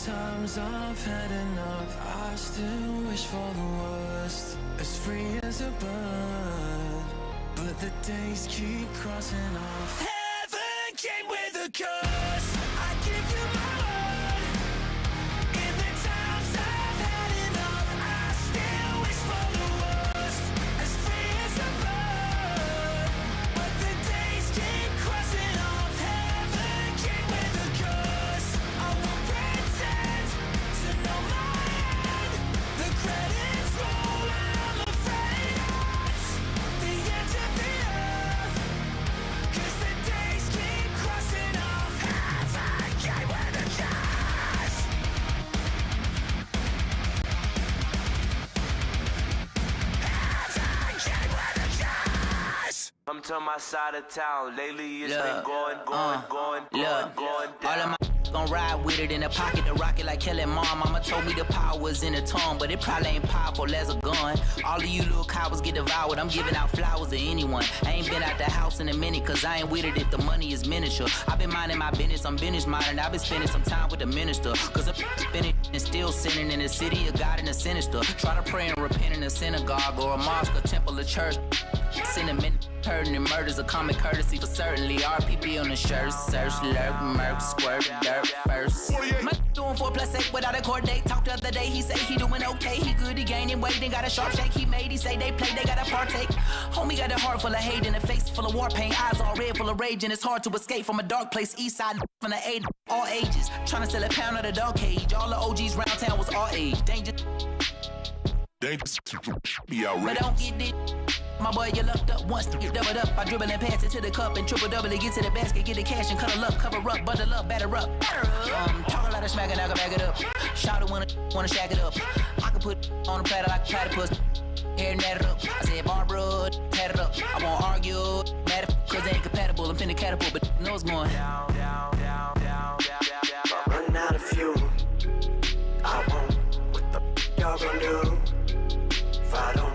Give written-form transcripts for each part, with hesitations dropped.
times I've had enough, I still wish for the worst. As free as a bird, but the days keep crossing off. Heaven came with a curse. I give you my word. In the times I've had enough, I still wish for the worst. As free as a bird, but the days keep crossing off. Heaven came with a curse. I won't pretend to know my end. The credits roll, I'm afraid it's the end of the earth. 'Cause the days keep crossing off. Heaven came with a curse. Heaven came with a curse. I'm to my side of town. Lately it's been going All of down. my gon' ride with it in the pocket, the rocket like Kelly Mom. Mama told me the power's in the tongue, but it probably ain't powerful as a gun. All of you little cowards get devoured. I'm giving out flowers to anyone. I ain't been out the house in a minute, cause I ain't with it if the money is miniature. I've been minding my business, I'm business minding. I've been spending some time with the minister, cause I'm spending and still sinning in the city of God and the sinister. Try to pray and repent in a synagogue or a mosque, a temple, a church. Sentiment, hurting and murders a common courtesy for certainly. RPB on the shirt, search, lurk, murk, squirt, dirt first. My doing 4+8 without a court date. Talked the other day, he say he doing okay. He good, he gaining weight, then got a sharp shake. He made, he say they play, they gotta partake. Homie got a heart full of hate and a face full of war paint. Eyes all red, full of rage, and it's hard to escape from a dark place. East side from the 8, all ages. Trying to sell a pound of the dog cage. All the OGs round town was all age. Danger. Be outrageous. But don't get it. My boy, you lucked up once, you doubled up. I dribble and pass it to the cup and triple double it. Get to the basket, get the cash and cuddle up, cover up, bundle up, batter up. Talk a lot of smack and I can back it up. Shout it wanna shack it up. I can put on the platter like a platypus. Hair natted up. I said Barbara, tatted up. I won't argue, mad at cause they ain't compatible. I'm finna catapult, but know what's going down. Run out of fuel. I won't. What the y'all gonna do if I don't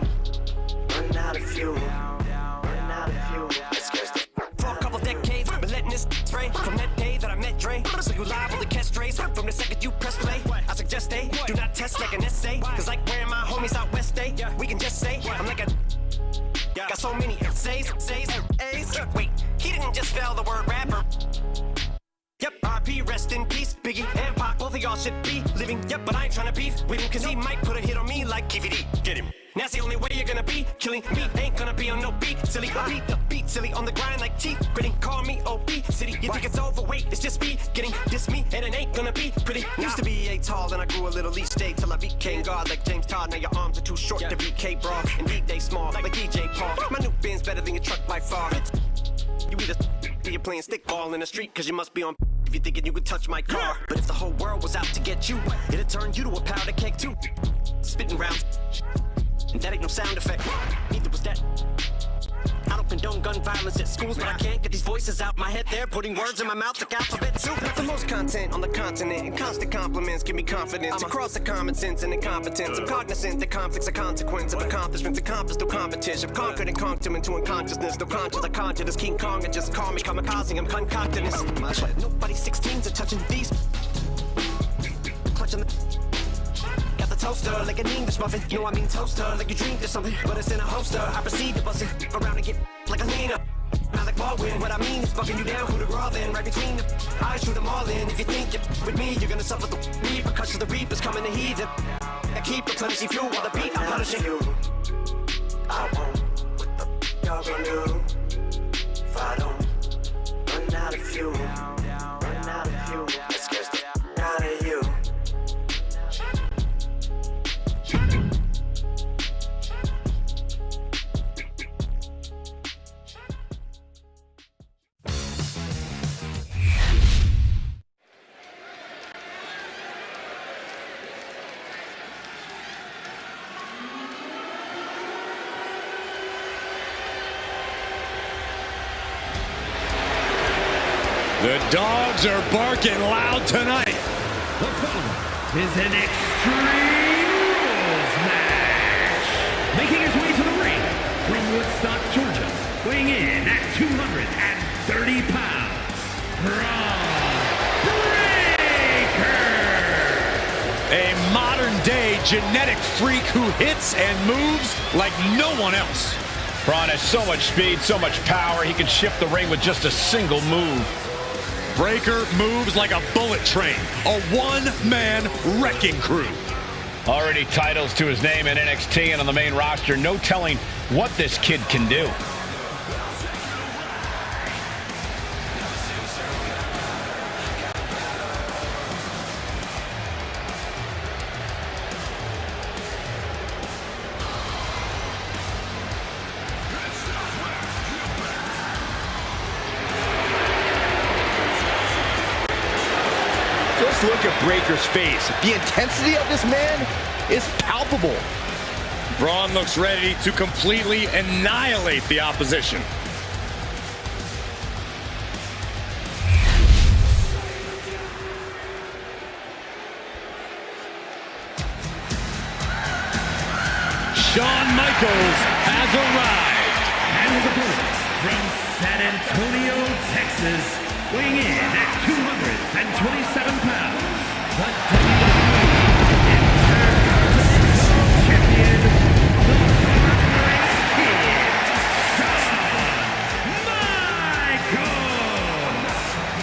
run out of fuel? Run out of fuel. Let's get the For a couple decades, been letting this spray. From that day that I met Dre, so you live on the catch strays. From the second you press play, I suggest they do not test like an essay. Cause like where my homies out west day, we can just say I'm like a got so many essays, A's. Wait, he didn't just spell the word rapper. Yep, RP, rest in peace, Biggie and Pac, both of y'all should be living. Yep, but I ain't tryna beef with him, cause he might put a hit on me like KVD. Get him. That's the only way you're gonna be killing me. Ain't gonna be on no beat, silly. I beat the beat, silly, on the grind like teeth. Gritting, call me OP City. You think it's overweight? It's just me getting this me, and it ain't gonna be pretty. Used to be a tall, then I grew a little each day till I became God like James Todd. Now your arms are too short to be K-Bra, and they small like DJ Paul. My new Benz better than your truck by far. You either you're playing stickball in the street, cause you must be on if you're thinking you could touch my car. But if the whole world was out to get you, it'd turn you to a powder keg too. Spitting rounds, and that ain't no sound effect. Neither was that. I don't condone gun violence at schools, but I can't get these voices out my head. They're putting words in my mouth like alphabet soup. The most content on the continent, and constant compliments give me confidence. Across the common sense and incompetence, I'm cognizant that conflicts are consequence of accomplishments accomplished through competition. I've conquered and conked them into unconsciousness. No conscious, I conjured as King Kong and just call me kamikaze. I'm concocting this. Nobody's 16s are touching these. Clutching the got the toaster like an English muffin. You know I mean toaster like you dreamed of something, but it's in a holster. I proceed to bust it around and get like a leaner. Not like Baldwin. What I mean is bucking you down, who the raw then right between them. I shoot them all in. If you think you're with me, you're gonna suffer the repercussions. The reapers coming to heed them. I keep replenishing fuel while the beat I'm punishing you. I won't. What the y'all gonna do if I don't run out of fuel? Run out of fuel. Let's get the out of you. The dogs are barking loud tonight. The following is an Extreme Rules match. Making his way to the ring from Woodstock, Georgia, weighing in at 230 pounds, Braun Breaker. A modern-day genetic freak who hits and moves like no one else. Braun has so much speed, so much power, he can shift the ring with just a single move. Breaker moves like a bullet train, a one-man wrecking crew. Already titles to his name in NXT and on the main roster. No telling what this kid can do. Just look at Breaker's face. The intensity of this man is palpable. Braun looks ready to completely annihilate the opposition. Shawn Michaels has arrived. And his opponent from San Antonio, Texas, weighing in at 227 pounds, the WWE Intercontinental Champion, the Heartbreak Kid, Shawn Michaels.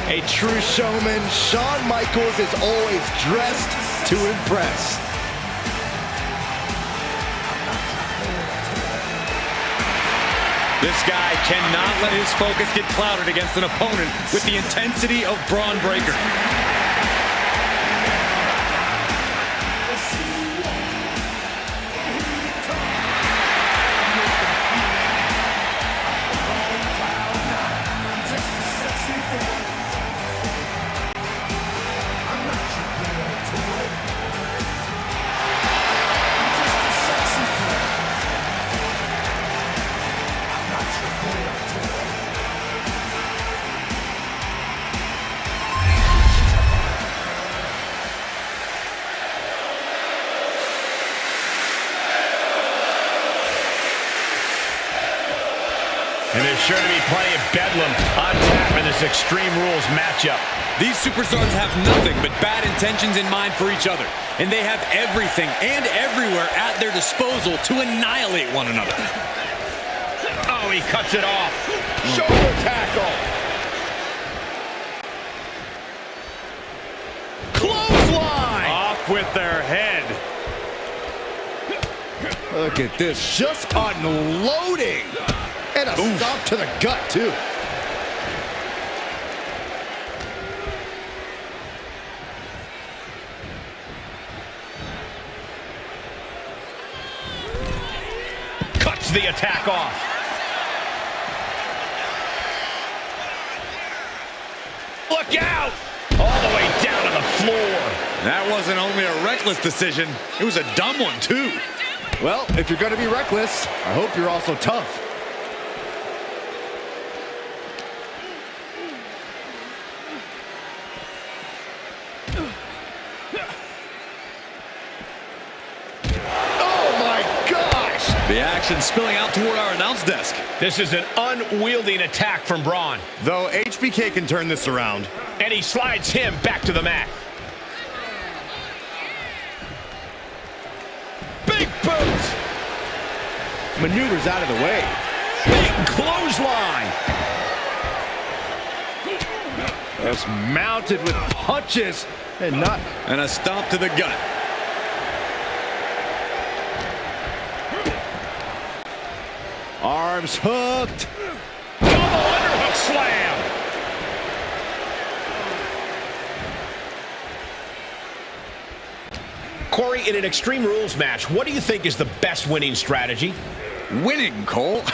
A true showman, Shawn Michaels is always dressed to impress. This guy cannot let his focus get clouded against an opponent with the intensity of Braun Breaker. And there's sure to be plenty of bedlam on tap in this Extreme Rules matchup. These superstars have nothing but bad intentions in mind for each other. And they have everything and everywhere at their disposal to annihilate one another. Oh, he cuts it off. Shoulder tackle. Clothesline. Off with their head. Look at this, just unloading. And a stomp to the gut, too. Cuts the attack off. Look out! All the way down to the floor. That wasn't only a reckless decision, it was a dumb one, too. Well, if you're going to be reckless, I hope you're also tough. The action spilling out toward our announce desk. This is an unwieldy attack from Braun. Though HBK can turn this around. And he slides him back to the mat. Big boot. Maneuvers out of the way. Big clothesline. Just mounted with punches and not. And a stomp to the gut. Arms hooked. Double underhook slam. Corey, in an Extreme Rules match, what do you think is the best winning strategy? Winning, Cole.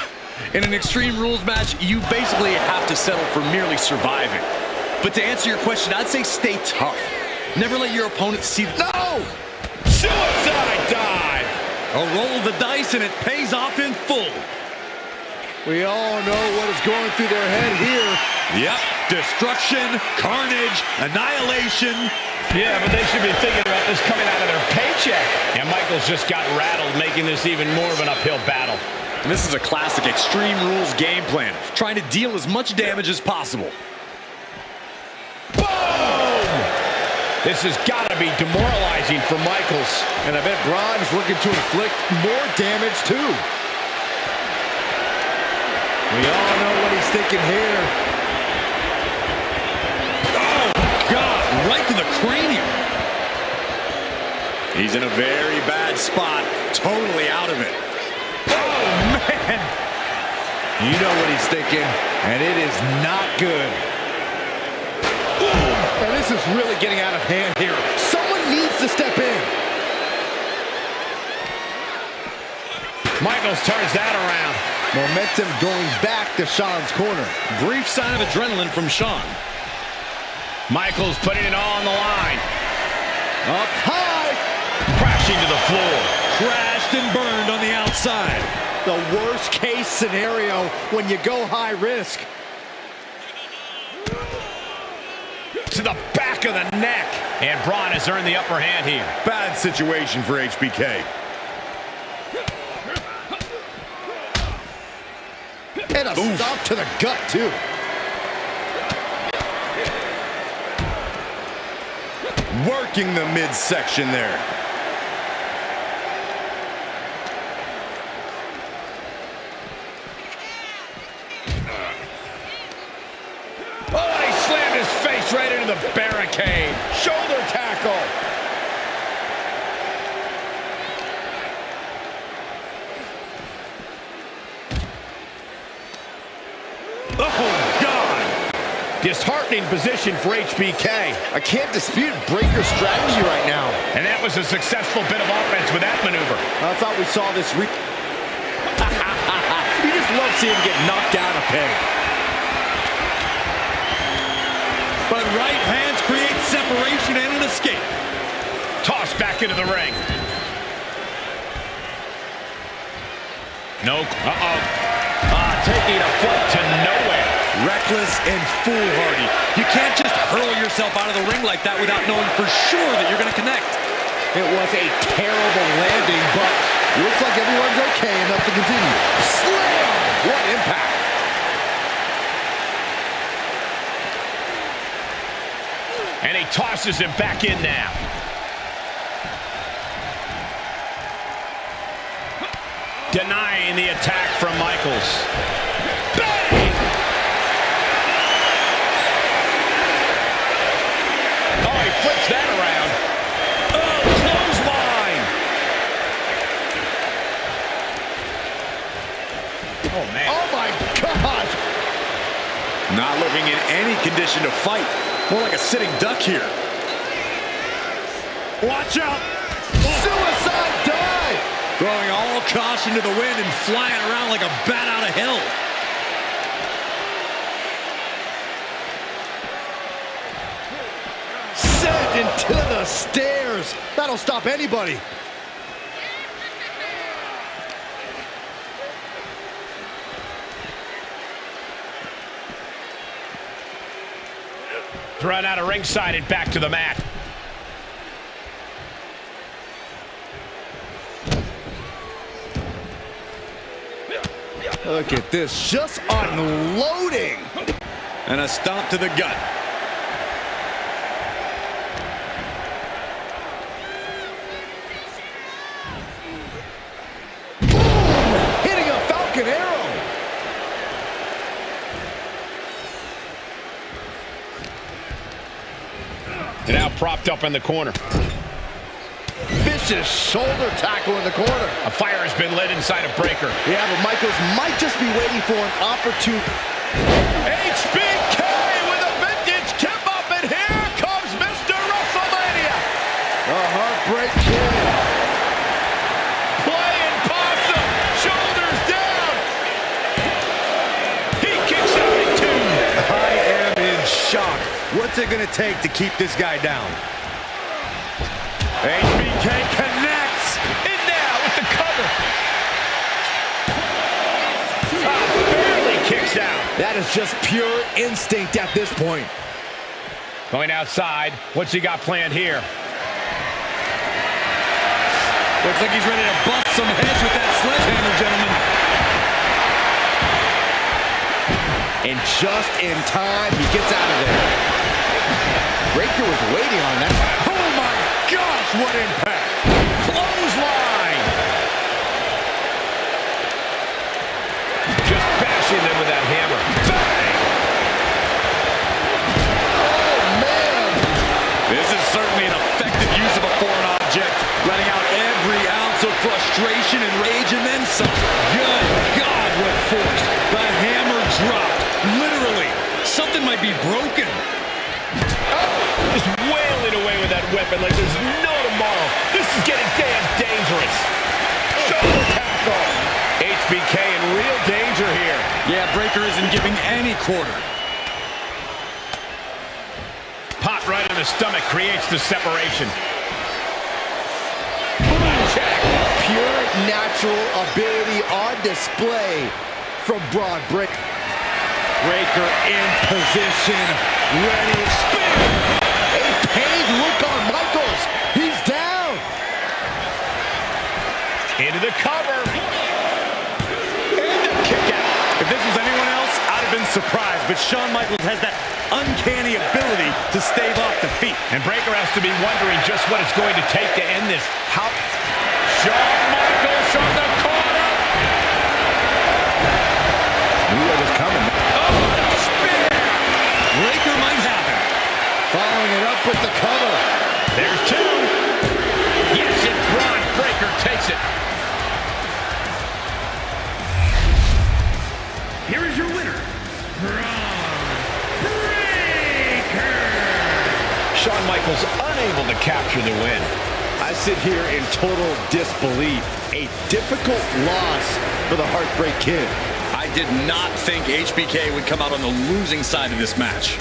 In an Extreme Rules match, you basically have to settle for merely surviving. But to answer your question, I'd say stay tough. Never let your opponent see. No! Suicide dive. A roll of the dice and it pays off in full. We all know what is going through their head here. Yep, destruction, carnage, annihilation. Yeah, but they should be thinking about this coming out of their paycheck. And Michaels just got rattled, making this even more of an uphill battle. And this is a classic Extreme Rules game plan, trying to deal as much damage as possible. Boom! This has got to be demoralizing for Michaels. And I bet Braun is looking to inflict more damage, too. We all know what he's thinking here. Oh, God, right to the cranium. He's in a very bad spot, totally out of it. Oh, man. You know what he's thinking, and it is not good. Ooh, and this is really getting out of hand here. Someone needs to step in. Michaels turns that around. Momentum going back to Shawn's corner. Brief sign of adrenaline from Shawn. Michaels putting it all on the line. Up high. Crashing to the floor. Crashed and burned on the outside. The worst case scenario when you go high risk. To the back of the neck. And Braun has earned the upper hand here. Bad situation for HBK. And a stomp to the gut, too. Working the midsection there. Oh, he slammed his face right into the barricade. Shoulder tackle. Oh, God. Disheartening position for HBK. I can't dispute Breaker's strategy right now. And that was a successful bit of offense with that maneuver. I thought we saw this You just love seeing him get knocked down a peg. But right hands create separation and an escape. Tossed back into the ring. No. Taking a foot to nowhere. Reckless and foolhardy. You can't just hurl yourself out of the ring like that without knowing for sure that you're going to connect. It was a terrible landing, but looks like everyone's okay enough to continue. Slam! What impact! And he tosses him back in now. Denying the attack from Michaels. Bang! Oh, he flips that around. Oh, clothesline! Oh, man. Oh, my gosh! Not looking in any condition to fight. More like a sitting duck here. Watch out! Suicide dive! Throwing all caution to the wind and flying around like a bat out of hell. Sent into the stairs. That'll stop anybody. Thrown out of ringside and back to the mat. Look at this, just unloading. And a stomp to the gut. Boom! Hitting a Falcon Arrow. And now propped up in the corner. Vicious shoulder tackle in the corner. A fire has been lit inside of Breaker. Yeah, but Michaels might just be waiting for an opportune. HBK with a vintage kip up, and here comes Mr. WrestleMania. A heartbreak kid. Playing possum, shoulders down. He kicks out at two. I am in shock. What's it going to take to keep this guy down? HBK connects. In now with the cover. Barely kicks out. That is just pure instinct at this point. Going outside. What's he got planned here? Looks like he's ready to bust some heads with that sledgehammer, gentlemen. And just in time, he gets out of there. Breakker was waiting on that. Oh my gosh, what impact! Clothesline! Just bashing them with that hammer. Bang! Oh man! This is certainly an effective use of a foreign object, letting out every ounce of frustration and rage, and then some. Good God, what force! The hammer dropped. Literally, something might be broken. Just wailing away with that weapon like there's no tomorrow. This is getting damn dangerous. Shoulder tackle. HBK in real danger here. Yeah, Breakker isn't giving any quarter. Pot right in the stomach creates the separation. Check. Pure natural ability on display from Braun Breakker. Breakker in position, ready to spin. A pained look on Michaels. He's down. Into the cover. And the kick out. If this was anyone else, I'd have been surprised. But Shawn Michaels has that uncanny ability to stave off defeat. And Breakker has to be wondering just what it's going to take to end this. How? Shawn Michaels from the corner. Knew what was coming. Oh, spin. Breakker might have it. Following it up with the cover. There's two. Yes, and Braun Breakker takes it. Here is your winner, Braun Breakker. Shawn Michaels unable to capture the win. I sit here in total disbelief. A difficult loss for the Heartbreak Kid. I did not think HBK would come out on the losing side of this match.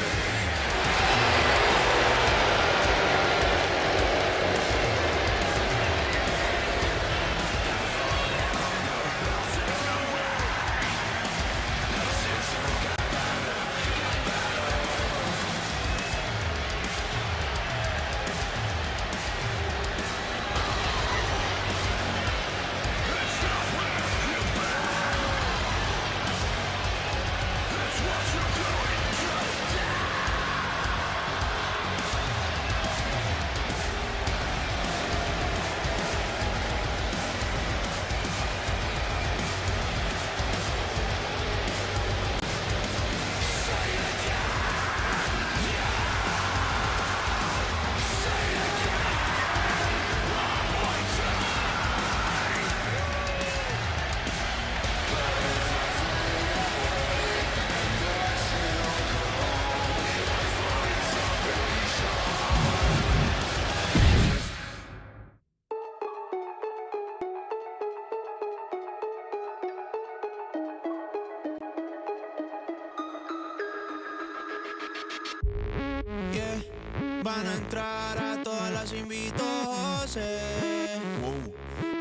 Van a entrar a todas las invito, José.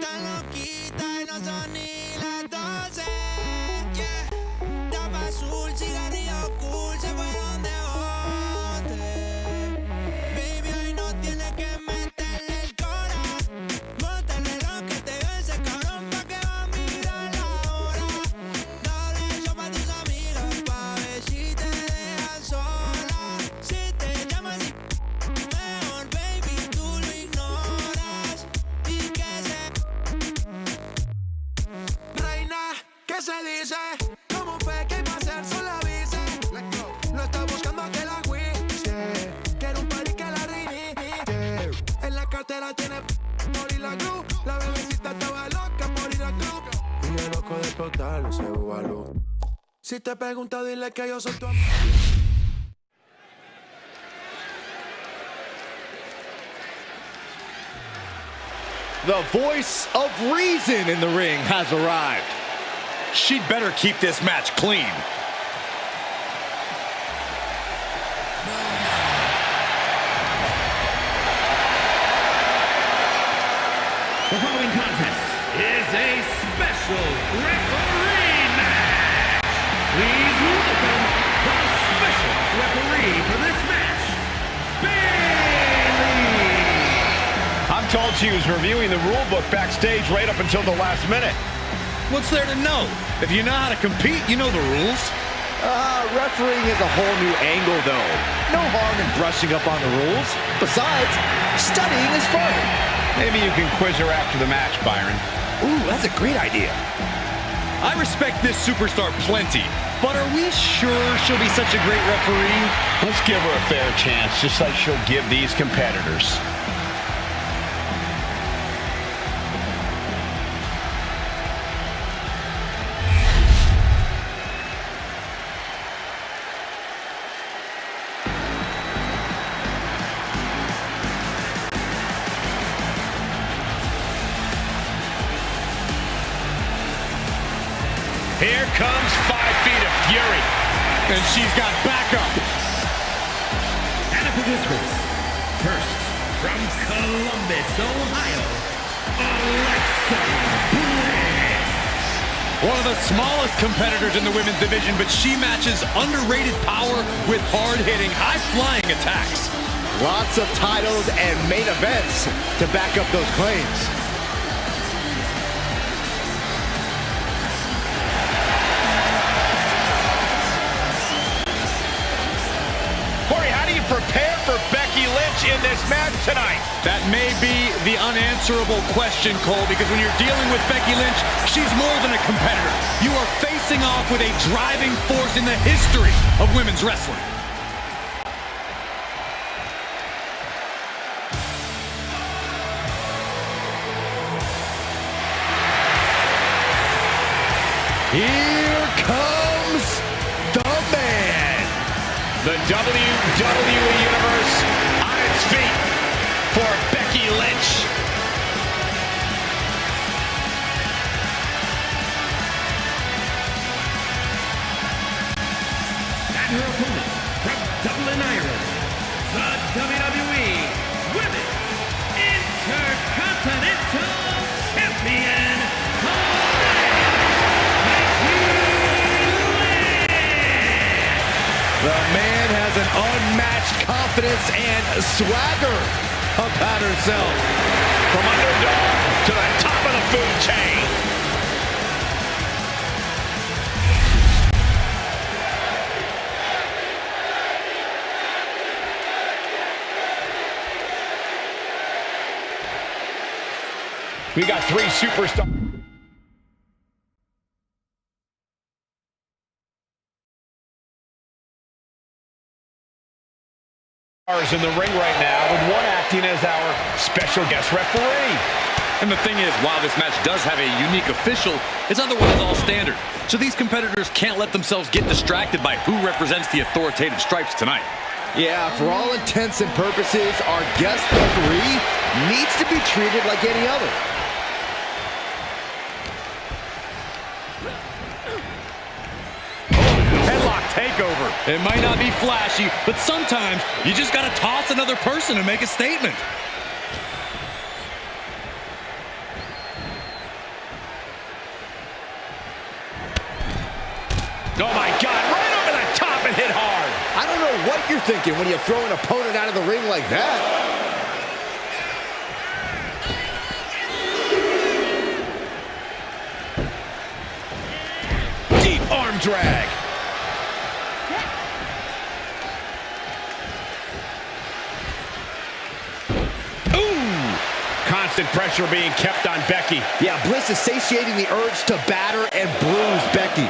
Tan loquita y no son ni las 12. Yeah. Tapa azul, cigarrillo cool, se fueron de bote. Baby, hoy no tienes que meterle el cora. Móntale lo que te dio ese cabrón pa' que va a mirar la hora. Dale eso pa' tus amigas pa' ver si te dejan sola. Si te llamas y mejor, baby, tú lo ignoras. Y que se... Reina, ¿qué se dice? ¿Cómo fue que iba a ser sola avise? No está buscando que la guise. Quiero un party que la reinicie. En la cartera tiene por ir la cruz. La bebecita estaba loca por ir al club. Y yo loco de explotarle ese bubalú. Si te pregunta, dile que yo soy tu amor. The voice of reason in the ring has arrived. She'd better keep this match clean. The following contest is a special referee match. Please welcome the special referee for this match, Bailey. I'm told she was reviewing the rule book backstage right up until the last minute. What's there to know? If you know how to compete, you know the rules. Refereeing is a whole new angle, though. No harm in brushing up on the rules. Besides, studying is fun. Maybe you can quiz her after the match, Byron. Ooh, that's a great idea. I respect this superstar plenty, but are we sure she'll be such a great referee? Let's give her a fair chance, just like she'll give these competitors. Here comes 5 feet of fury. And she's got backup. And after this race, first from Columbus, Ohio, Alexa Bliss. One of the smallest competitors in the women's division, but she matches underrated power with hard-hitting, high-flying attacks. Lots of titles and main events to back up those claims. Prepare for Becky Lynch in this match tonight. That may be the unanswerable question, Cole, because when you're dealing with Becky Lynch, she's more than a competitor. You are facing off with a driving force in the history of women's wrestling. Here comes the man. The WWE Universe on its feet for Becky Lynch. And her opponent from Dublin, Ireland, the WWE Women's Intercontinental Champion, The man has an unmatched confidence and swagger about herself. From underdog to the top of the food chain. We got 3 superstars in the ring right now, with one acting as our special guest referee. And the thing is, while this match does have a unique official, it's otherwise all standard. So these competitors can't let themselves get distracted by who represents the authoritative stripes tonight. Yeah, for all intents and purposes, our guest referee needs to be treated like any other. Headlock takeover. It might not be flashy, but sometimes you just got to toss another person and make a statement. Oh my God, right over the top and hit hard. I don't know what you're thinking when you throw an opponent out of the ring like that. Deep arm drag. Constant pressure being kept on Becky. Yeah, Bliss is satiating the urge to batter and bruise Becky.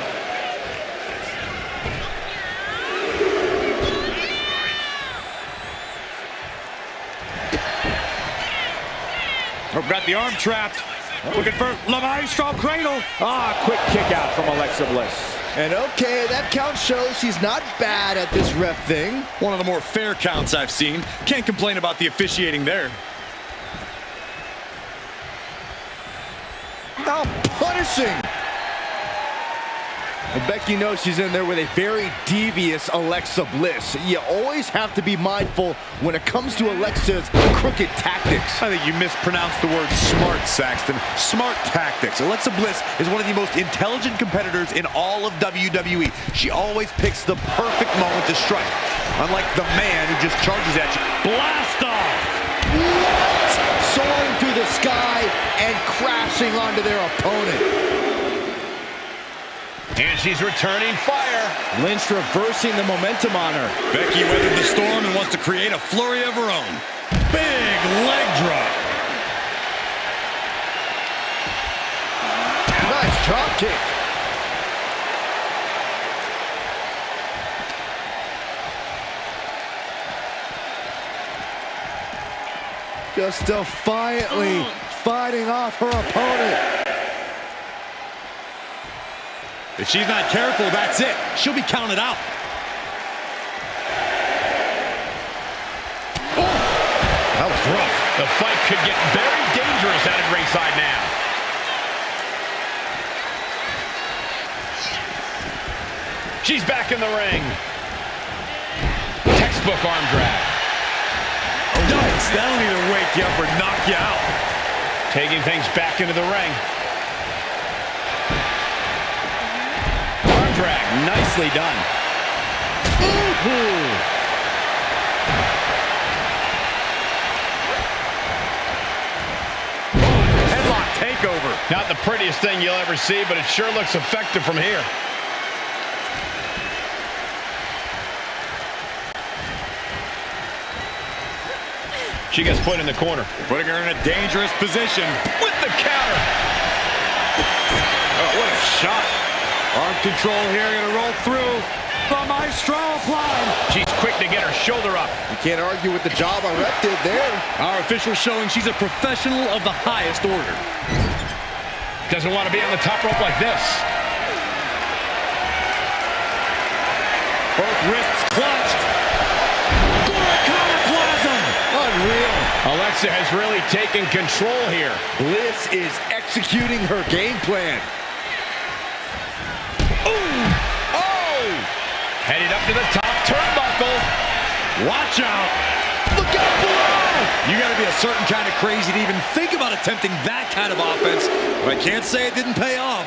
We've got the arm trapped. Looking for La Maestro Cradle. Quick kick out from Alexa Bliss. And okay, that count shows she's not bad at this ref thing. One of the more fair counts I've seen. Can't complain about the officiating there. Now punishing. And Becky knows she's in there with a very devious Alexa Bliss. You always have to be mindful when it comes to Alexa's crooked tactics. I think you mispronounced the word smart, Saxton. Smart tactics. Alexa Bliss is one of the most intelligent competitors in all of WWE. She always picks the perfect moment to strike. Unlike the man who just charges at you. Blast off! What? Soaring through the sky and crashing onto their opponent. And she's returning fire. Lynch reversing the momentum on her. Becky weathered the storm and wants to create a flurry of her own. Big leg drop. Nice drop kick. Just defiantly fighting off her opponent. If she's not careful, that's it. She'll be counted out. Oh, that was rough. The fight could get very dangerous out at ringside now. She's back in the ring. Textbook arm drag. Oh, yikes. That'll either wake you up or knock you out. Taking things back into the ring. Drag. Nicely done. Headlock takeover. Not the prettiest thing you'll ever see, but it sure looks effective from here. She gets put in the corner. Putting her in a dangerous position. With the counter. Oh, what a shot. Arm control here, gonna roll through. The Maestro applied. She's quick to get her shoulder up. You can't argue with the job our ref did there. Our official showing she's a professional of the highest order. Doesn't want to be on the top rope like this. Both wrists clutched. Iconoclasm. Unreal. Alexa has really taken control here. Bliss is executing her game plan. Headed up to the top turnbuckle. Watch out. Look out below. You got to be a certain kind of crazy to even think about attempting that kind of offense. But I can't say it didn't pay off.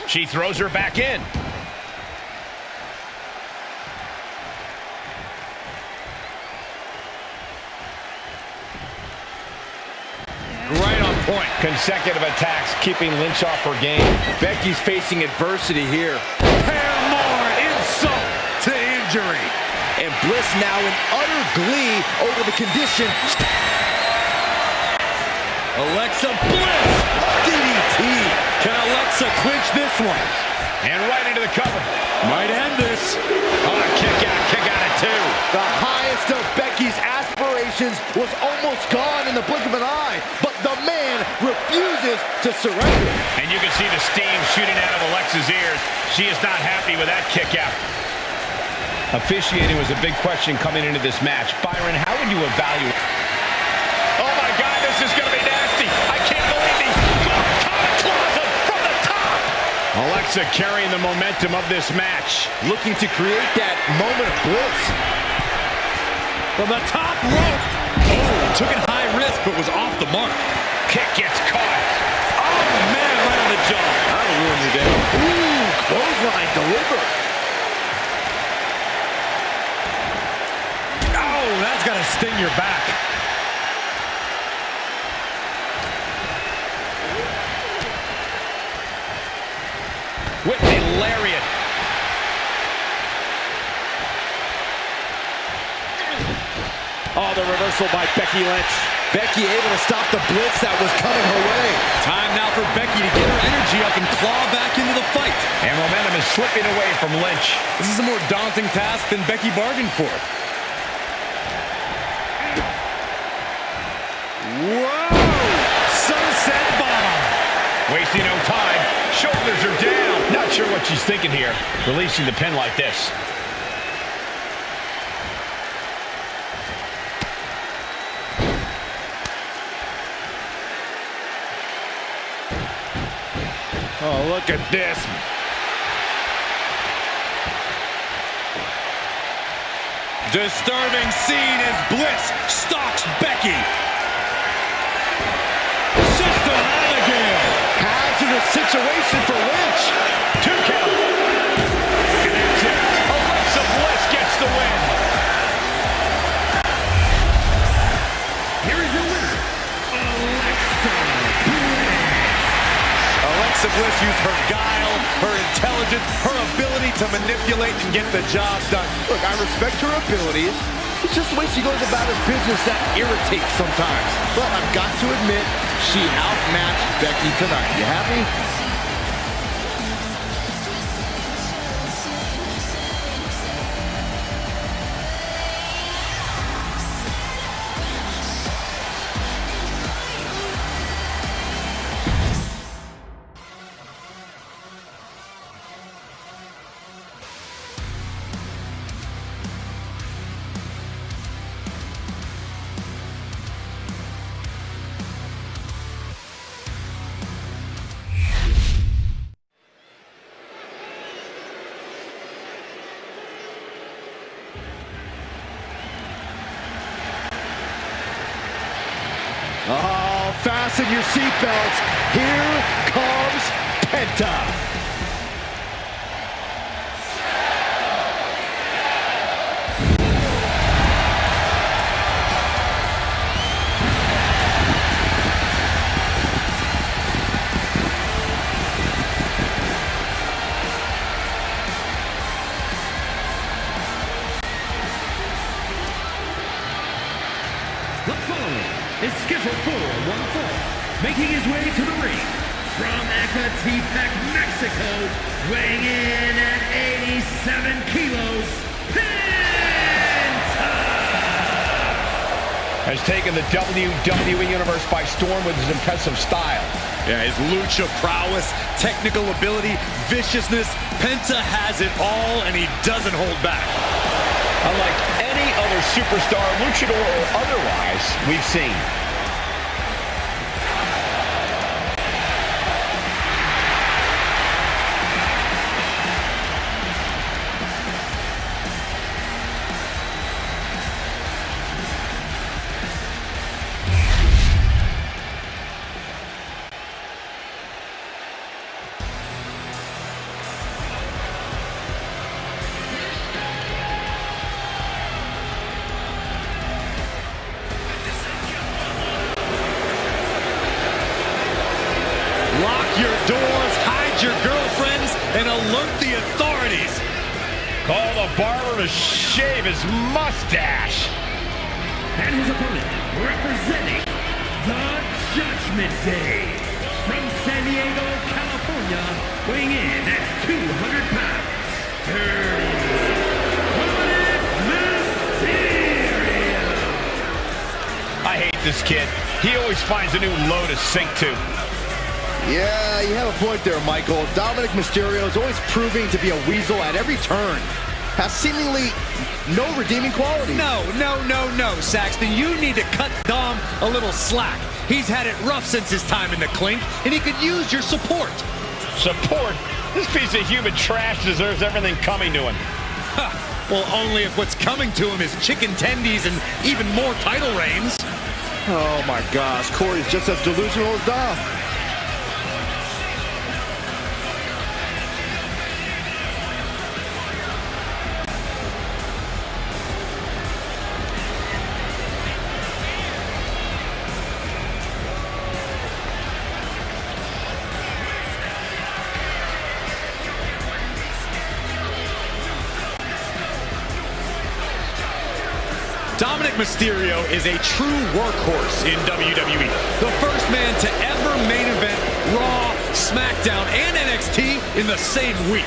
She throws her back in. Right on point. Consecutive attacks keeping Lynch off her game. Becky's facing adversity here. Pair more insult to injury. And Bliss now in utter glee over the condition. Alexa Bliss. DDT. Can Alexa clinch this one? And right into the cover. Might end this. Oh, kick out at two. The highest of Becky's aspirations was almost gone in the blink of an eye, but the man refuses to surrender. And you can see the steam shooting out of Alexa's ears. She is not happy with that kick out. Officiating was a big question coming into this match. Byron, how would you evaluate? Oh my God, this is going to be nasty. I can't believe the Iconoclasm from the top. Alexa carrying the momentum of this match. Looking to create that moment of bliss. From the top rope. Oh, took it high risk, but was off the mark. Kick gets caught. Oh, man, right on the jaw. That'll ruin your day. Ooh, clothesline delivered. Oh, that's got to sting your back. With the lariat. Oh, the reversal by Becky Lynch. Becky able to stop the blitz that was coming her way. Time now for Becky to get her energy up and claw back into the fight. And momentum is slipping away from Lynch. This is a more daunting task than Becky bargained for. Whoa! Sunset bomb. Wasting no time. Shoulders are down. Not sure what she's thinking here, releasing the pin like this. Oh, look at this. Disturbing scene as Bliss stalks Becky. Systematic. Hazardous situation for Lynch. 2 count. And that's it. Alexa Bliss gets the win. Here is your winner, to manipulate and get the job done. Look, I respect her abilities. It's just the way she goes about her business that irritates sometimes. But I've got to admit, she outmatched Becky tonight. You happy? Oh, fasten your seatbelts. Here comes Penta. The following is scheduled for one fall, making his way to the ring from Ecatepec, Mexico, weighing in at 87 kilos, Penta! Has taken the WWE Universe by storm with his impressive style. Yeah, his lucha prowess, technical ability, viciousness. Penta has it all, and he doesn't hold back. Unlike any other superstar, luchador or otherwise, we've seen. Lock your doors, hide your girlfriends, and alert the authorities. Call the barber to shave his mustache. And his opponent, representing the Judgment Day, from San Diego, California, weighing in at 200 pounds, Dominic Mysterio. I hate this kid. He always finds a new low to sink to. Yeah, you have a point there, Michael. Dominic Mysterio is always proving to be a weasel at every turn. Has seemingly no redeeming qualities. No, Saxton. You need to cut Dom a little slack. He's had it rough since his time in the clink, and he could use your support. Support? This piece of human trash deserves everything coming to him. Well, only if what's coming to him is chicken tendies and even more title reigns. Oh my gosh, Corey's just as delusional as Dom. Dominic Mysterio is a true workhorse in WWE. The first man to ever main event Raw, SmackDown, and NXT in the same week.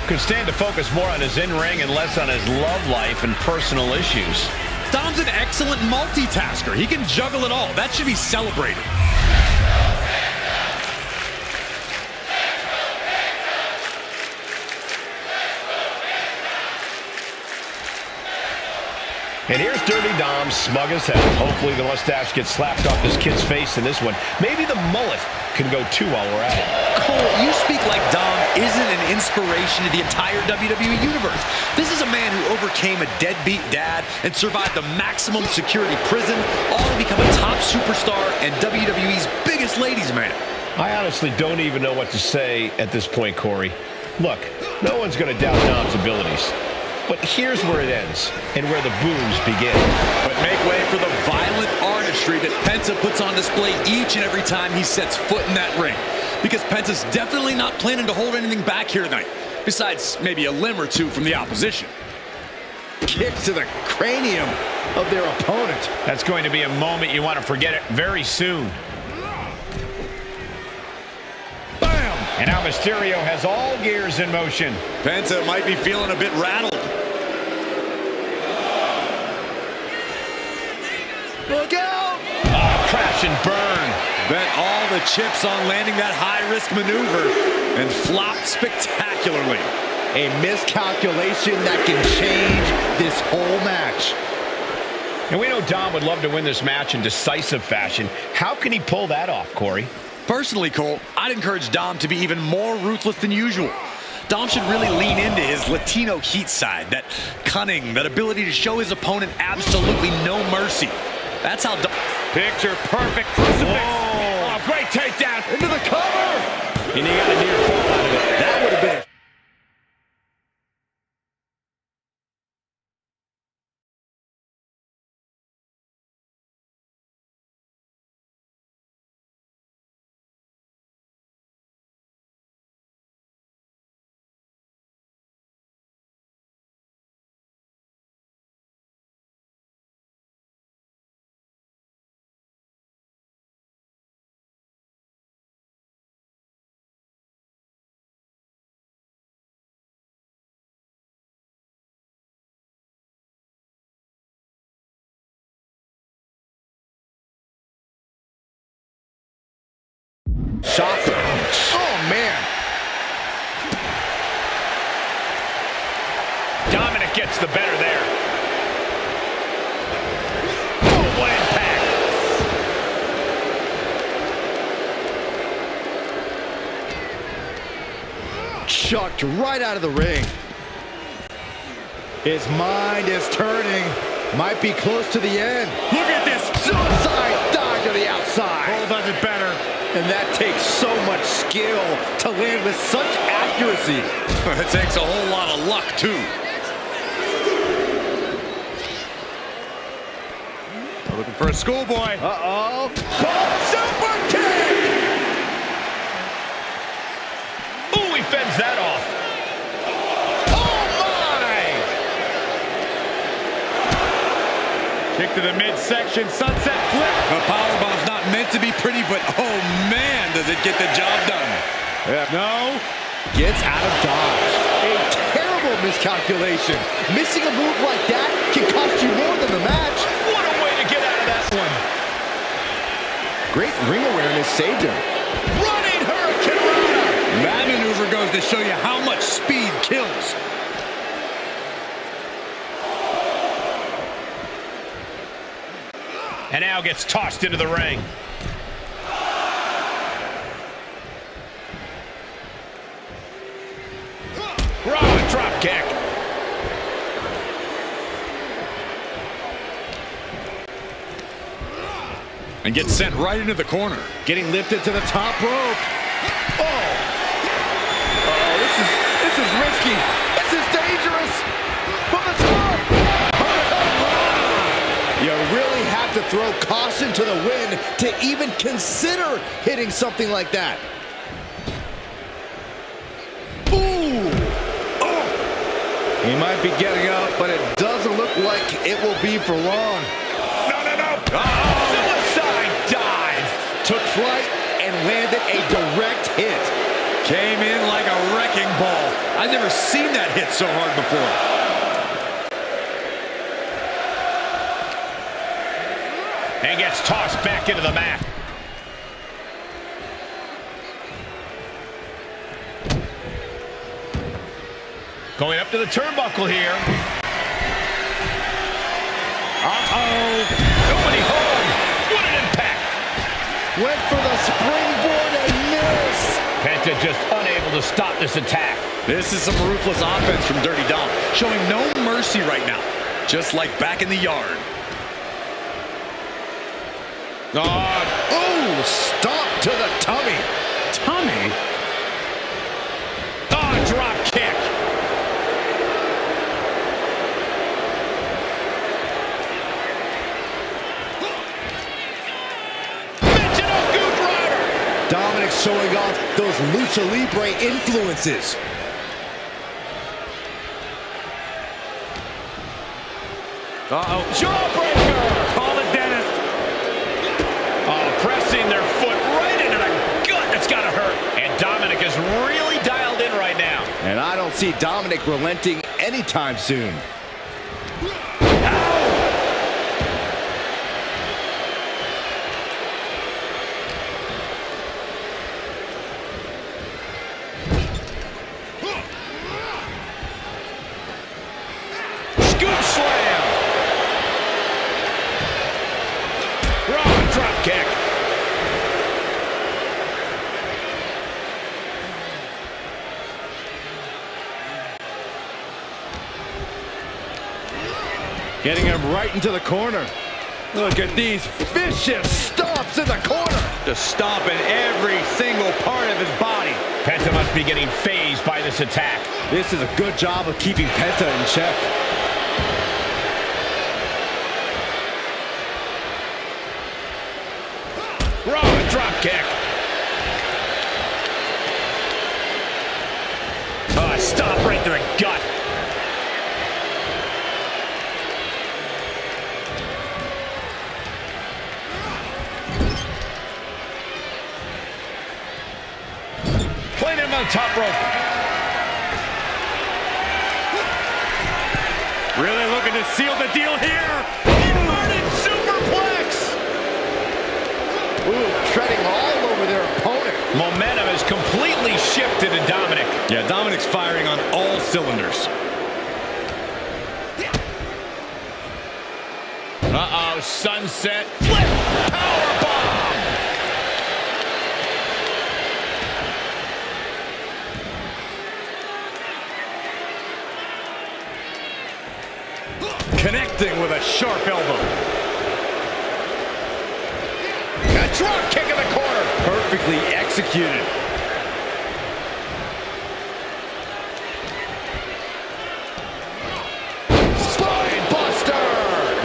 Could stand to focus more on his in-ring and less on his love life and personal issues. Dom's an excellent multitasker. He can juggle it all. That should be celebrated. And here's Dirty Dom, smug as hell. Hopefully the mustache gets slapped off this kid's face in this one. Maybe the mullet can go too while we're at it. Cole, you speak like Dom isn't an inspiration to the entire WWE Universe. This is a man who overcame a deadbeat dad and survived the maximum security prison, all to become a top superstar and WWE's biggest ladies' man. I honestly don't even know what to say at this point, Corey. Look, no one's going to doubt Dom's abilities. But here's where it ends, and where the boos begin. But make way for the violent artistry that Penta puts on display each and every time he sets foot in that ring. Because Penta's definitely not planning to hold anything back here tonight. besides maybe a limb or two from the opposition. Kicks to the cranium of their opponent. That's going to be a moment you want to forget it very soon. Bam! And now Mysterio has all gears in motion. Penta might be feeling a bit rattled. Look out! Oh, crash and burn. Bet all the chips on landing that high-risk maneuver and flopped spectacularly. A miscalculation that can change this whole match. And we know Dom would love to win this match in decisive fashion. How can he pull that off, Corey? Personally, Cole, I'd encourage Dom to be even more ruthless than usual. Dom should really lean into his Latino heat side, that cunning, that ability to show his opponent absolutely no mercy. That's how Dom... Picture perfect crucifix. Oh, great takedown. Into the cover! And he got a near fall out of it. That would have been a... Shocker. Oh, man. Dominic gets the better there. Oh, what impact. Chucked right out of the ring. His mind is turning. Might be close to the end. Look at this. Suicide dive to the outside. Cole does it better. And that takes so much skill to land with such accuracy. It takes a whole lot of luck, too. Looking for a schoolboy. Uh-oh. Super kick! Ooh, he fends that off. Oh, my! Kick to the midsection, sunset flip. The powerbomb's not meant to be pretty, but oh man, does it get the job done. Yeah. No. Gets out of dodge. A terrible miscalculation. Missing a move like that can cost you more than the match. What a way to get out of that one. Great ring awareness saved him. Running Hurricane Rana. That maneuver goes to show you how much speed kills. And now gets tossed into the ring. Raw drop kick. And gets sent right into the corner. Getting lifted to the top rope. Oh! This is risky. This is dangerous. From the top. You really have to throw caution to the wind to even consider hitting something like that. Ooh! Oh! He might be getting up, but it doesn't look like it will be for long. No. Oh, suicide dive. Took flight and landed a direct hit. Came in like a wrecking ball. I've never seen that hit so hard before. And gets tossed back into the mat. Going up to the turnbuckle here. Uh-oh. Nobody home. What an impact. Went for the springboard and missed. Penta just unable to stop this attack. This is some ruthless offense from Dirty Dom, showing no mercy right now, just like back in the yard. Oh, stop to the tummy. Tommy? Oh, drop kick. Dominic showing off those Lucha Libre influences. Uh-oh. Jawbreaker! Call it, Dennis. Oh, pressing their foot right into the gut. That's got to hurt. And Dominic is really dialed in right now. And I don't see Dominic relenting anytime soon. Scoop slam. Raw drop kick. Getting him right into the corner. Look at these vicious stomps in the corner. Just stomping every single part of his body. Penta must be getting phased by this attack. This is a good job of keeping Penta in check. Raw drop kick. Oh, stop right to the gut. Playing him on the top rope. Really looking to seal the deal here. Inverted superplex. Ooh, treading all over their opponent. Momentum has completely shifted to Dominic. Yeah, Dominic's firing on all cylinders. Uh-oh, sunset flip. Powerbomb. Connecting with a sharp elbow. A drop kick in the corner. Perfectly executed. Spine buster.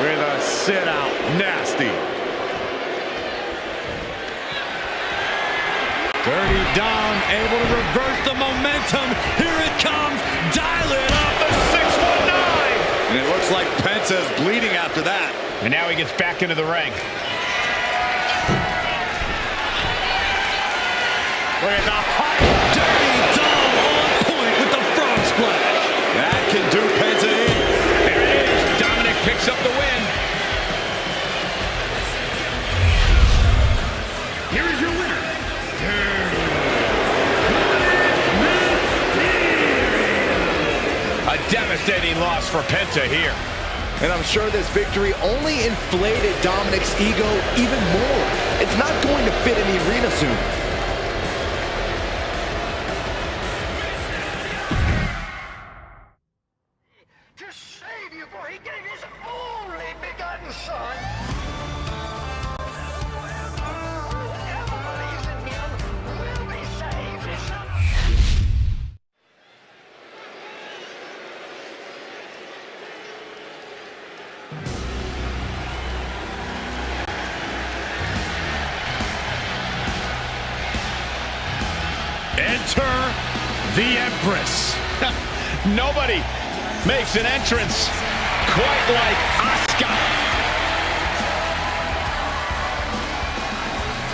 With a sit out. Nasty. Dirty Dom able to reverse the momentum. Here it comes. Dial it up. The 619. And it looks like Penta's bleeding after that. And now he gets back into the ring. Look at the high. Dirty Dom on point with the frog splash. That can do Penta in. There it is. Dominic picks up the win. Here is your winner, A devastating loss for Penta here. And I'm sure this victory only inflated Dominic's ego even more. It's not going to fit in the arena soon. To save you, for he gave his only begotten son. Whoever believes in him will be saved. Enter the Empress. Nobody makes an entrance quite like Asuka.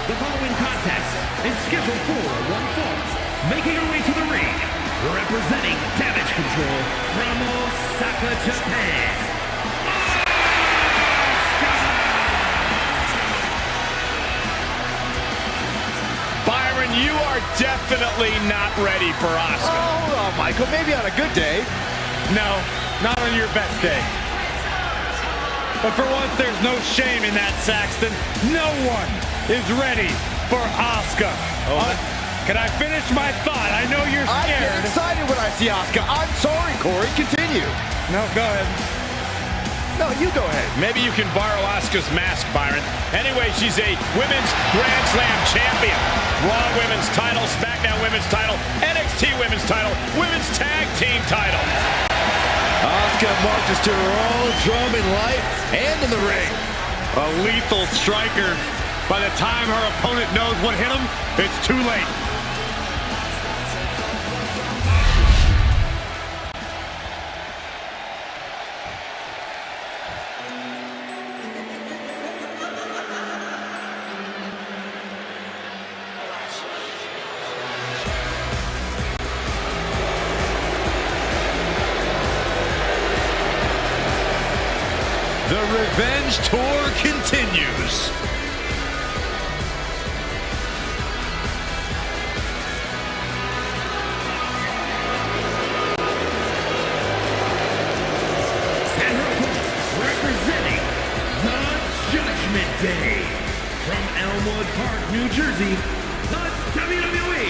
The following contest is scheduled for one fall. Making her way to the ring, representing Damage Control from Osaka, Japan. Byron, you are definitely not ready for Asuka. Oh, hold on, Michael. Maybe on a good day. No, not on your best day. But for once, there's no shame in that, Saxton. No one is ready for Asuka. Can I finish my thought? I know you're I get scared. excited when I see Asuka. I'm sorry, Corey. Continue. No, go ahead. No, you go ahead. Maybe you can borrow Asuka's mask, Byron. Anyway, she's a Women's Grand Slam champion. Raw Women's title, SmackDown Women's title, NXT Women's title, Women's Tag Team title. Asuka marches to her own drum in life and in the ring. A lethal striker. By the time her opponent knows what hit him, it's too late. The revenge tour continues. Representing the Judgment Day from Elmwood Park, New Jersey, the WWE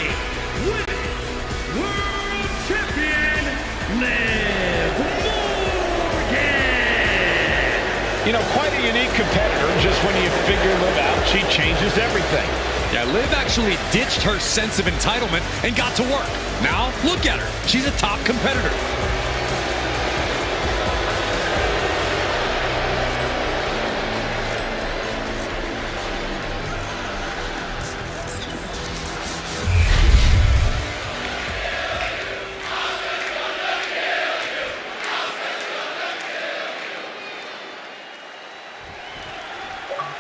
Women's World Champion, Liv Morgan. You know, quite a unique competitor. Just when you figure Liv out, she changes everything. Yeah, Liv actually ditched her sense of entitlement and got to work. Now, look at her. She's a top competitor.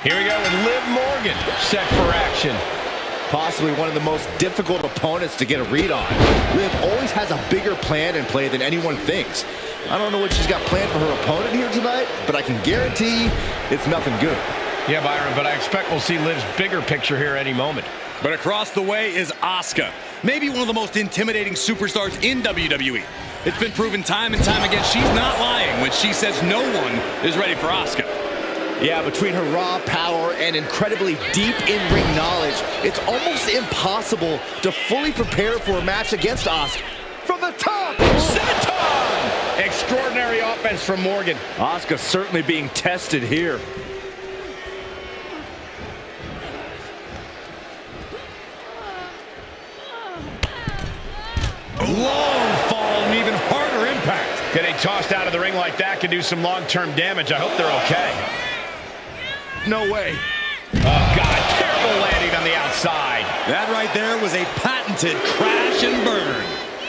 Here we go with Liv Morgan, set for action. Possibly one of the most difficult opponents to get a read on. Liv always has a bigger plan in play than anyone thinks. I don't know what she's got planned for her opponent here tonight, but I can guarantee it's nothing good. Yeah, Byron, but I expect we'll see Liv's bigger picture here any moment. But across the way is Asuka, maybe one of the most intimidating superstars in WWE. It's been proven time and time again she's not lying when she says no one is ready for Asuka. Yeah, between her raw power and incredibly deep in-ring knowledge, it's almost impossible to fully prepare for a match against Asuka. From the top! Senton! Extraordinary offense from Morgan. Asuka certainly being tested here. Long fall and even harder impact. Getting tossed out of the ring like that can do some long-term damage. I hope they're okay. No way. Oh, God, terrible landing on the outside. That right there was a patented crash and burn.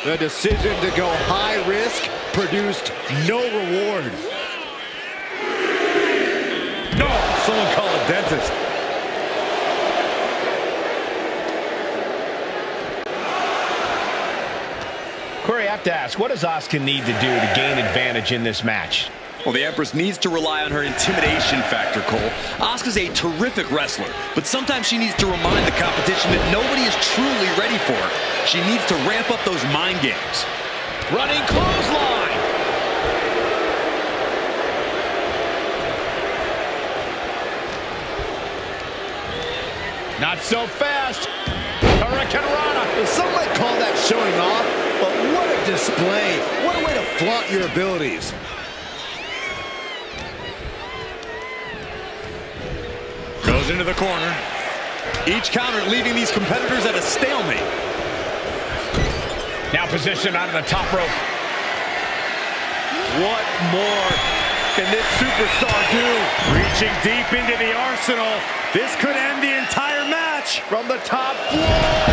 The decision to go high risk produced no reward. No, someone call a dentist. Corey, I have to ask, what does Asuka need to do to gain advantage in this match? Well, the Empress needs to rely on her intimidation factor, Cole. Asuka's a terrific wrestler, but sometimes she needs to remind the competition that nobody is truly ready for her. She needs to ramp up those mind games. Running clothesline. Not so fast. Hurricane Rana. Some might call that showing off, but what a display. What a way to flaunt your abilities. Goes into the corner. Each counter leaving these competitors at a stalemate. Now positioned out of the top rope. What more can this superstar do? Reaching deep into the arsenal. This could end the entire match. From the top floor.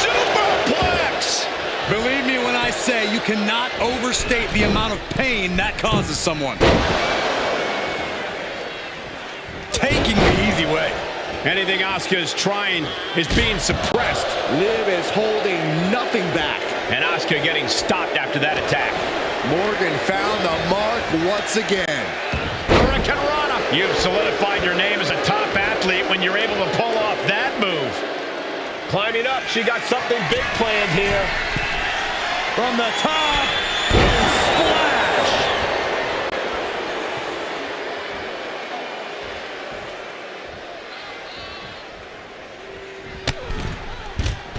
Superplex. Believe me when I say you cannot overstate the amount of pain that causes someone. Taking the easy way. Anything Asuka is trying is being suppressed. Liv is holding nothing back. And Asuka getting stopped after that attack. Morgan found the mark once again. Hurricane Rana. You've solidified your name as a top athlete when you're able to pull off that move. Climbing up, she got something big planned here. From the top, splash.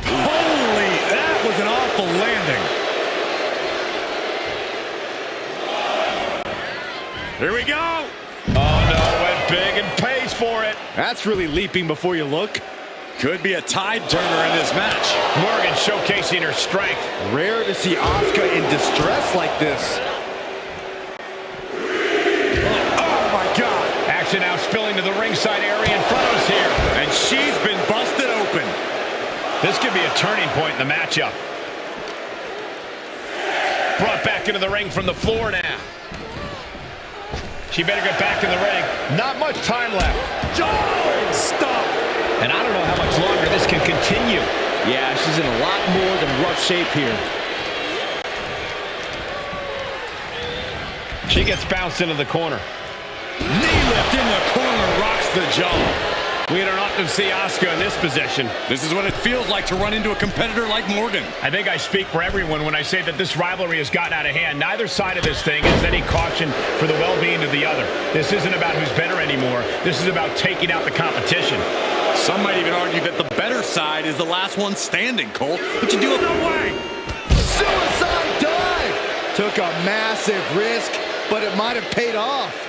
Holy, that was an awful landing. Here we go. Oh no, went big and pays for it. That's really leaping before you look. Could be a tide turner in this match. Morgan showcasing her strength. Rare to see Asuka in distress like this. Oh my God. Action now spilling to the ringside area in front of us here. And she's been busted open. This could be a turning point in the matchup. Brought back into the ring from the floor now. She better get back in the ring. Not much time left. Stop. And I don't know how much longer this can continue. Yeah, she's in a lot more than rough shape here. She gets bounced into the corner. Knee lift in the corner, rocks the jaw. We don't often see Asuka in this position. This is what it feels like to run into a competitor like Morgan. I think I speak for everyone when I say that this rivalry has gotten out of hand. Neither side of this thing has any caution for the well-being of the other. This isn't about who's better anymore. This is about taking out the competition. Some might even argue that the better side is the last one standing, Cole. But you do it no way. Suicide dive! Took a massive risk, but it might have paid off.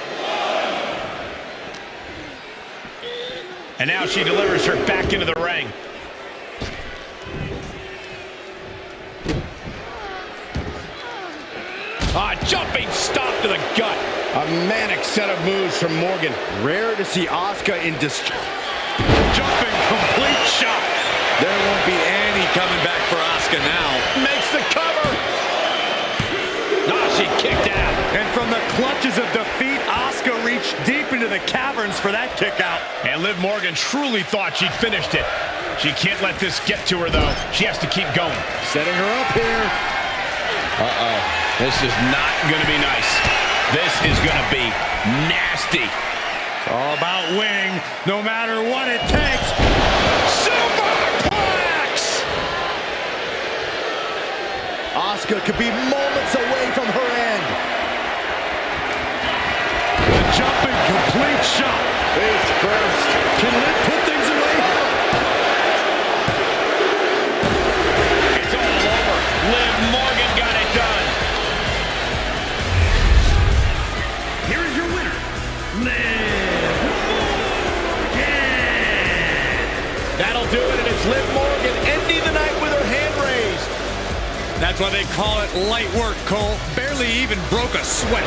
And now she delivers her back into the ring. Jumping stop to the gut. A manic set of moves from Morgan. Rare to see Asuka in distress. Jumping complete shot. There won't be any coming back for Asuka now. Makes the cover. She kicked out. And from the clutches of defeat, Asuka reached deep into the caverns for that kick out. And Liv Morgan truly thought she'd finished it. She can't let this get to her, though. She has to keep going. Setting her up here. Uh-oh. This is not going to be nice. This is going to be nasty. It's all about winning, no matter what it takes. Superplex! Asuka could be moments away from her end. The jumping complete shot. Face first. Can Liv put things away? It's all over. Liv Morgan got it done. Here is your winner, Liv Morgan. That'll do it, and it's Liv Morgan ending the night with her hand raised. That's why they call it light work, Cole. Barely even broke a sweat.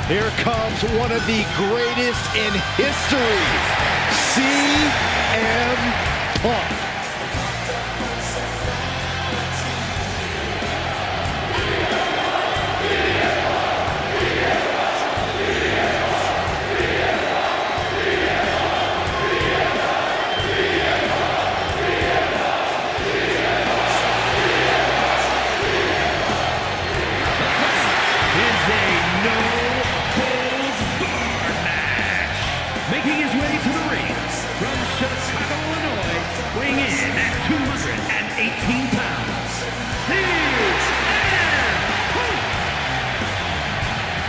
Here comes one of the greatest in history, CM Punk. Making his way to the ring from Chicago, Illinois, weighing in at 218 pounds,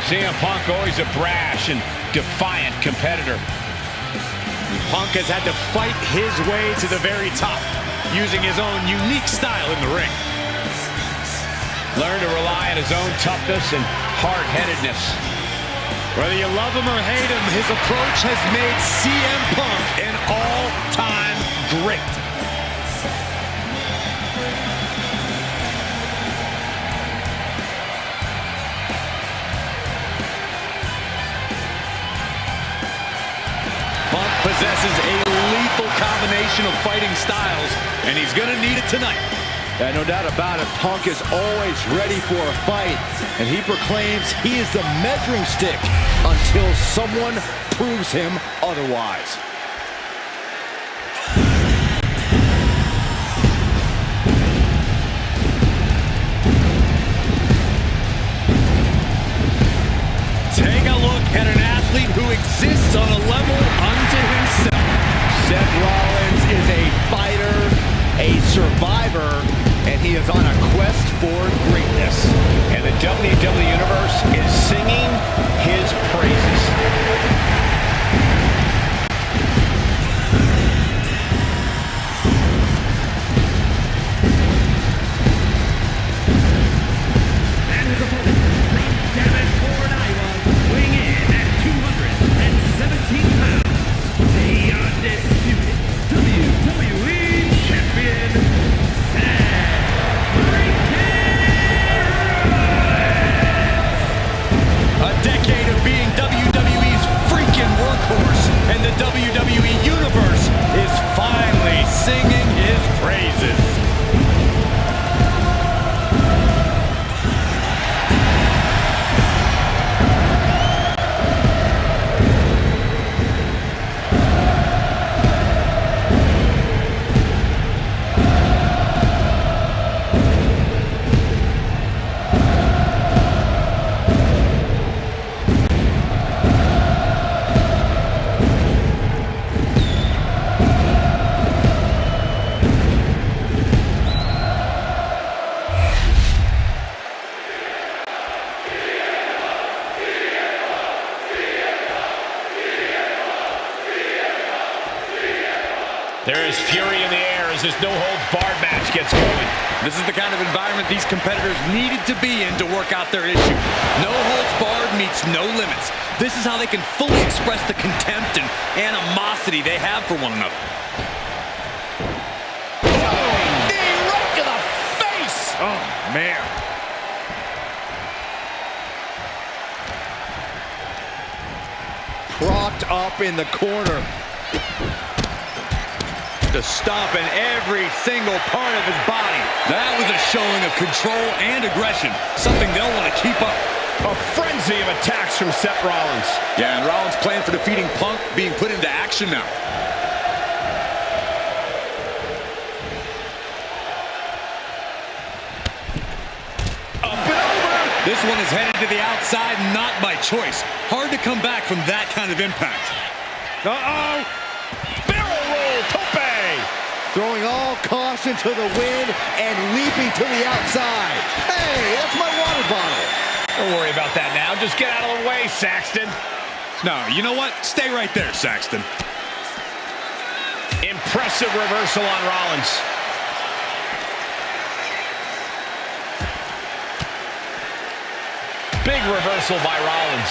CM Punk, always a brash and defiant competitor. Punk has had to fight his way to the very top, using his own unique style in the ring. Learn to rely on his own toughness and hard-headedness. Whether you love him or hate him, his approach has made CM Punk an all-time great. Punk possesses a lethal combination of fighting styles, and he's going to need it tonight. Yeah, no doubt about it, Punk is always ready for a fight, and he proclaims he is the measuring stick until someone proves him otherwise. Take a look at an athlete who exists on a level unto himself. Seth Rollins is a fighter, a survivor, and he is on a quest for greatness. And the WWE Universe is singing his praises. And his opponent from Davenport, Iowa, weighing in at 217 pounds, the undisputed WWE Champion, A decade of being WWE's freaking workhorse, and the WWE Universe is finally singing his praises. There is fury in the air as this no-holds-barred match gets going. This is the kind of environment these competitors needed to be in to work out their issues. No holds barred meets no limits. This is how they can fully express the contempt and animosity they have for one another. Knee right to the face! Oh, man. Propped up in the corner. To stomping every single part of his body. That was a showing of control and aggression, something they'll want to keep up. A frenzy of attacks from Seth Rollins. Yeah, and Rollins' plan for defeating Punk being put into action now. Up and over! This one is headed to the outside, not by choice. Hard to come back from that kind of impact. Uh-oh! Barrel roll, tope! Throwing all caution to the wind and leaping to the outside. Hey, that's my water bottle. Don't worry about that now. Just get out of the way, Saxton. No, you know what? Stay right there, Saxton. Impressive reversal on Rollins. Big reversal by Rollins.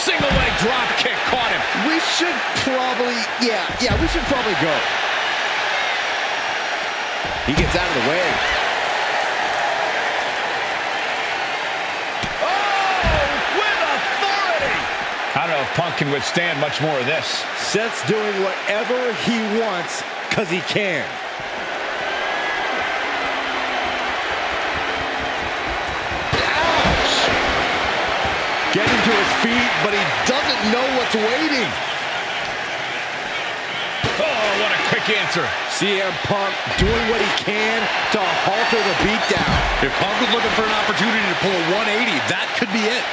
Single leg drop kick caught him. We should probably, we should probably go. He gets out of the way. Oh, with authority. I don't know if Punk can withstand much more of this. Seth's doing whatever he wants because he can. Ouch! Getting to his feet, but he doesn't know what's waiting. Oh, what a quick answer. CM Punk doing what he can to halter the beatdown. If Punk was looking for an opportunity to pull a 180, that could be it.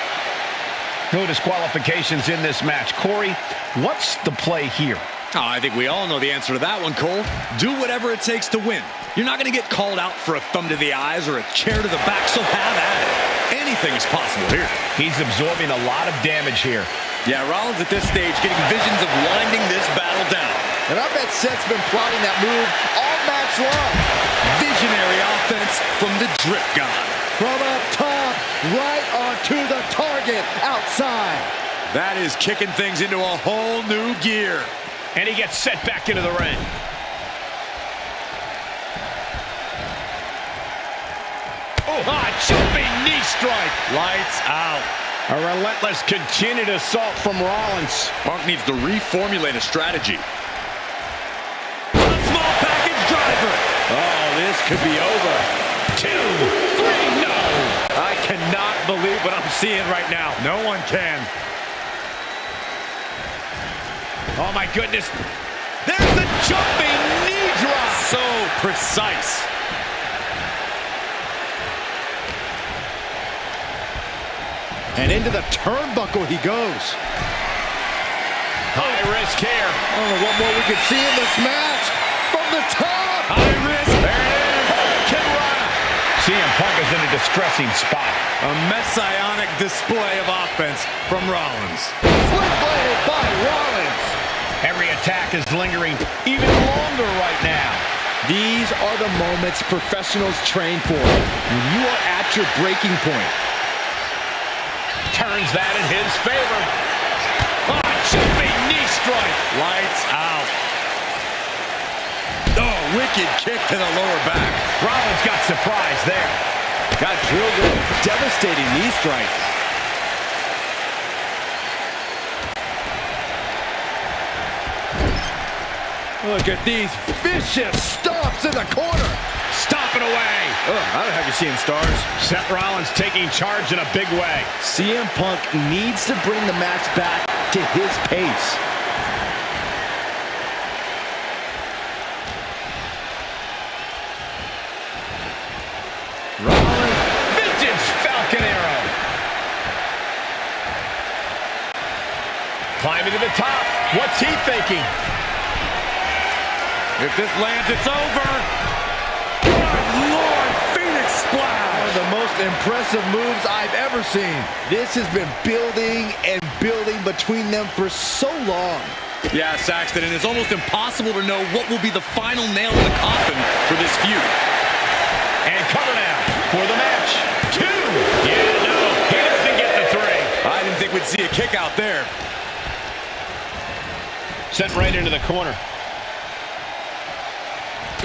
No disqualifications in this match. Corey, what's the play here? Oh, I think we all know the answer to that one, Cole. Do whatever it takes to win. You're not going to get called out for a thumb to the eyes or a chair to the back, so have at it. Anything is possible here. He's absorbing a lot of damage here. Yeah, Rollins at this stage getting visions of winding this battle down. And I bet Seth's been plotting that move all match long. Visionary offense from the Drip God. From up top, right onto the target outside. That is kicking things into a whole new gear. And he gets set back into the ring. Oh, jumping knee strike. Lights out. A relentless continued assault from Rollins. Punk needs to reformulate a strategy. A small package driver. Oh, this could be over. 2, 3, no. I cannot believe what I'm seeing right now. No one can. Oh, my goodness. There's the jumping knee drop. So precise. And into the turnbuckle he goes. High risk here. I don't know what more we could see in this match. From the top. High risk. There it is. distressing spot. A messianic display of offense from Rollins. Sling blade by Rollins. Every attack is lingering even longer right now. These are the moments professionals train for. When you are at your breaking point. Turns that in his favor. Oh, jumping knee strike. Lights out. Oh, wicked kick to the lower back. Rollins got surprised there. Got drilled with a devastating knee strike. Look at these vicious stomps in the corner. Stomping away. I don't have you seeing stars. Seth Rollins taking charge in a big way. CM Punk needs to bring the match back to his pace. Rollins, vintage Falcon Arrow. Climbing to the top. What's he thinking? If this lands, it's over. Good Lord, Phoenix Splash. One of the most impressive moves I've ever seen. This has been building and building between them for so long. Yeah, Saxton, and it's almost impossible to know what will be the final nail in the coffin for this feud. And cover now for the match. 2. Yeah, no, he doesn't get the 3. I didn't think we'd see a kick out there. Sent right into the corner.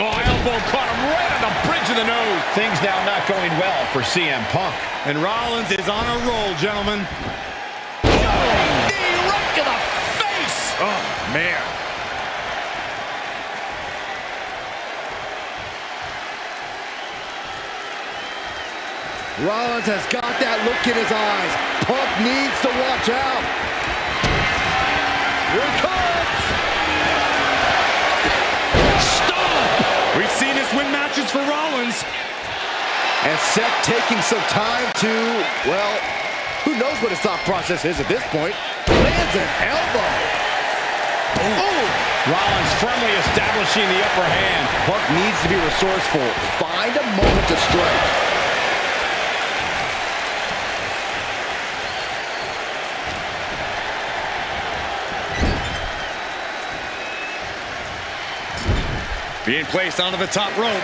Oh, elbow caught him right on the bridge of the nose. Things now not going well for CM Punk. And Rollins is on a roll, gentlemen. Knee right to the face. Oh, man. Rollins has got that look in his eyes. Punk needs to watch out. Here it comes. We've seen this win matches for Rollins. And Seth taking some time to, well, who knows what his thought process is at this point. Lands an elbow. Ooh. Rollins firmly establishing the upper hand. Punk needs to be resourceful. Find a moment to strike. Being placed onto the top rope.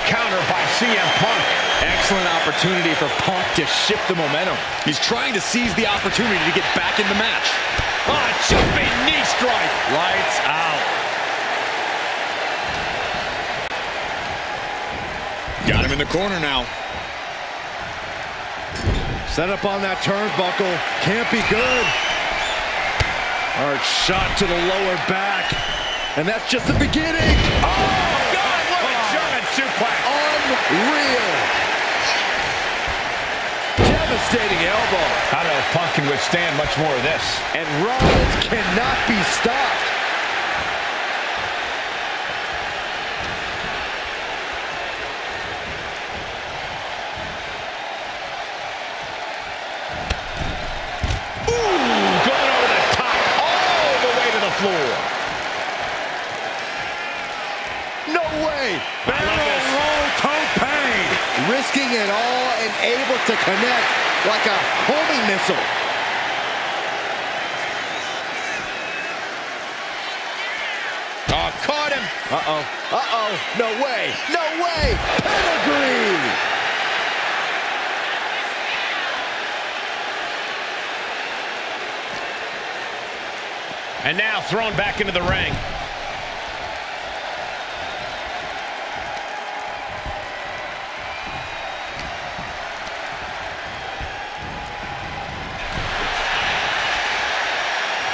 Counter by CM Punk. Excellent opportunity for Punk to shift the momentum. He's trying to seize the opportunity to get back in the match. Oh, jumping knee strike. Lights out. Got him in the corner now. Set up on that turnbuckle. Can't be good. Hard shot to the lower back. And that's just the beginning. Oh, God, what a German suplex. Unreal. Devastating elbow. I don't know if Punk can withstand much more of this. And Rollins cannot be stopped. Ooh, going over the top, all the way to the floor. No way. Barrel roll tope. Risking it all and able to connect like a homing missile. Oh, caught him. Uh-oh. Uh-oh. No way. No way. Pedigree. And now thrown back into the ring.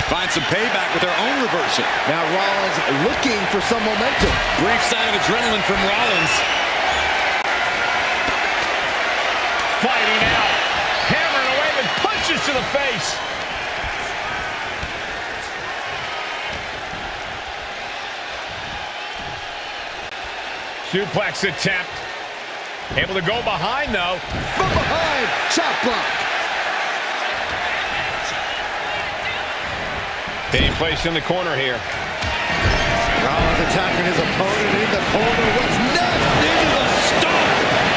Find some payback with their own reversal. Now Rollins looking for some momentum. Brief sign of adrenaline from Rollins. Fighting out. Hammering away with punches to the face. Suplex attempt. Able to go behind, though. From behind. Chop block. Being placed in the corner here. Rollins attacking his opponent in the corner. What's next? Into the stomp.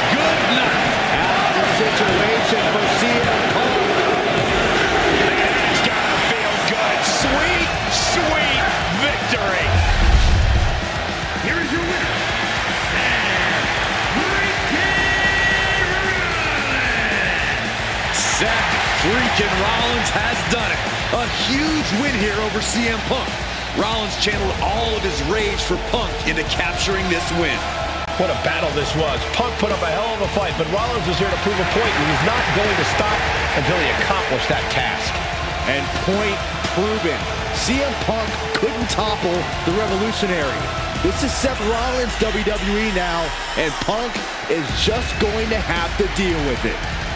freaking Rollins has done it. A huge win here over CM Punk. Rollins channeled all of his rage for Punk into capturing this win. What a battle this was. Punk put up a hell of a fight, but Rollins is here to prove a point, and he's not going to stop until he accomplished that task. And point proven. CM Punk couldn't topple the Revolutionary. This is Seth Rollins' WWE now, and Punk is just going to have to deal with it.